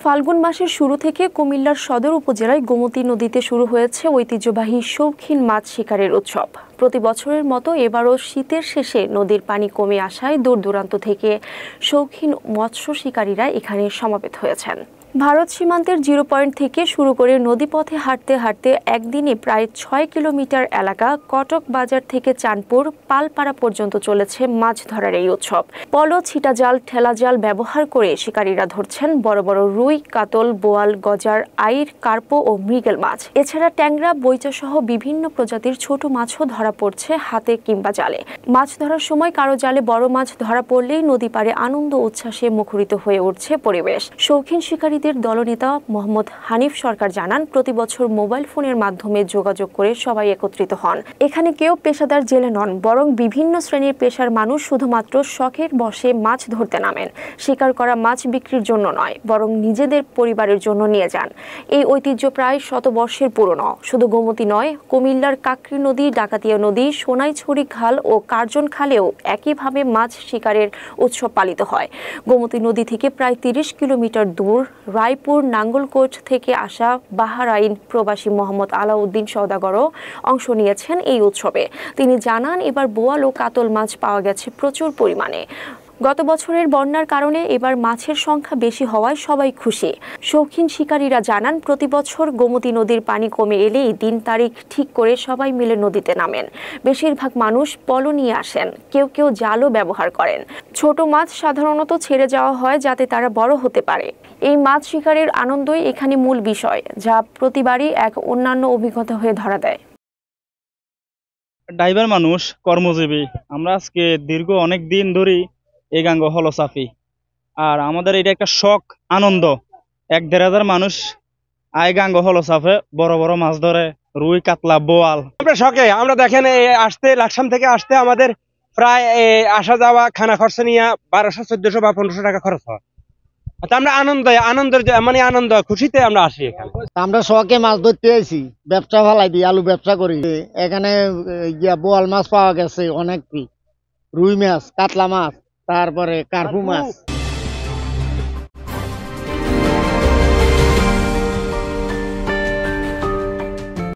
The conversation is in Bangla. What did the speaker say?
ফাল্গুন মাসের শুরু থেকে কুমিল্লার সদর উপজেলায় গোমতী নদীতে শুরু হয়েছে ঐতিহ্যবাহী শৌখিন মাছ শিকারের উৎসব। প্রতি বছরের মতো এবারও শীতের শেষে নদীর পানি কমে আসায় দূর দূরান্ত থেকে শৌখিন মৎস্য শিকারীরা এখানে সমবেত হয়েছেন। ভারত সীমান্তের জিরো পয়েন্ট থেকে শুরু করে নদীপথে হাঁটতে হাঁটতে একদিনে প্রায় ৬ কিলোমিটার এলাকা কটক বাজার থেকে চাঁদপুর পালপাড়া পর্যন্ত চলেছে মাছ ধরার এই উৎসব। পলো, ছিটা জাল, ঠেলা জাল ব্যবহার করে শিকারীরা ধরছেন বড় বড় রুই, কাতল, বোয়াল, গজার, আইর, কার্পো ও মৃগেল মাছ। এছাড়া ট্যাংরা, বৈচা সহ বিভিন্ন প্রজাতির ছোট মাছও ধরা পড়ছে হাতে কিংবা জালে। মাছ ধরার সময় কারো জালে বড় মাছ ধরা পড়লেই নদী পাড়ে আনন্দ উচ্ছ্বাসে মুখরিত হয়ে উঠছে পরিবেশ। শৌখিন শিকারী দলনেতা মোহাম্মদ হানিফ সরকার জানান, প্রতি বছর মোবাইল ফোনের মাধ্যমে যোগাযোগ করে সবাই একত্রিত হন। এখানে কেউ পেশাদার জেলে নন, বরং বিভিন্ন শ্রেণীর পেশার মানুষ শুধুমাত্র শখের বশে মাছ ধরতে নামেন। শিকার করা মাছ বিক্রির জন্য নয়, বরং নিজেদের পরিবারের জন্য নিয়ে যান। এই ঐতিহ্য প্রায় শতবর্ষের পুরনো। শুধু গোমতী নয়, কুমিল্লার কাকরি নদী, ডাকাতিয়া নদী, সোনাইছড়ি খাল ও কার্জন খালেও একইভাবে মাছ শিকারের উৎসব পালিত হয়। গোমতী নদী থেকে প্রায় ৩০ কিলোমিটার দূর রায়পুর নাঙ্গলকোট থেকে আসা বাহরাইন প্রবাসী মোহাম্মদ আলাউদ্দিন সওদাগরও অংশ নিয়েছেন এই উৎসবে। তিনি জানান, এবার বোয়াল ও কাতল মাছ পাওয়া গেছে প্রচুর পরিমাণে। গত বছরের বন্যার কারণে এবার মাছের সংখ্যা বেশি হওয়ায় সবাই খুশি। শৌখিন শিকারীরা জানান, প্রতি বছর গোমতী নদীর পানি কমে এলেই দিন তারিখ ঠিক করে সবাই মিলে নদীতে নামেন। বেশিরভাগ মানুষ পলো নিয়ে আসেন, কেউ কেউ জালও ব্যবহার করেন। ছোট মাছ সাধারণত ছেড়ে যাওয়া হয় যাতে তারা বড় হতে পারে। এই মাছ শিকারের আনন্দই এখানে মূল বিষয়, যা প্রতিবারই এক অন্যান্য অভিজ্ঞতা হয়ে ধরা দেয়। ড্রাইভার মানুষ, কর্মজীবী, আমরা আজকে দীর্ঘ অনেক দিন ধরেই এই গাঙ্গ হলো সাফি। আর আমাদের এটা একটা শখ, আনন্দ। ১-১.৫ মানুষ আয় গাঙ্গ হলো সাফে বড় বড় মাছ ধরে, রুই, কাতলা, বোয়াল। আমরা শখে, আমরা দেখেন আসতে লাকসাম থেকে আসতে আমাদের প্রায় আসা যাওয়া খানা খরচ নিয়ে ১২০০, ১৪০০ বা ১৫০০ টাকা খরচ হয়। আমরা আনন্দ খুশিতে আমরা আসি এখানে। আমরা শখে মাছ ধরতে আইছি, ব্যবসা ফালাই দিই, আলু ব্যবসা করি। এখানে বোয়াল মাছ পাওয়া গেছে অনেক, রুই মাছ, কাতলা মাছ, তারপরে কার্পু মাছ।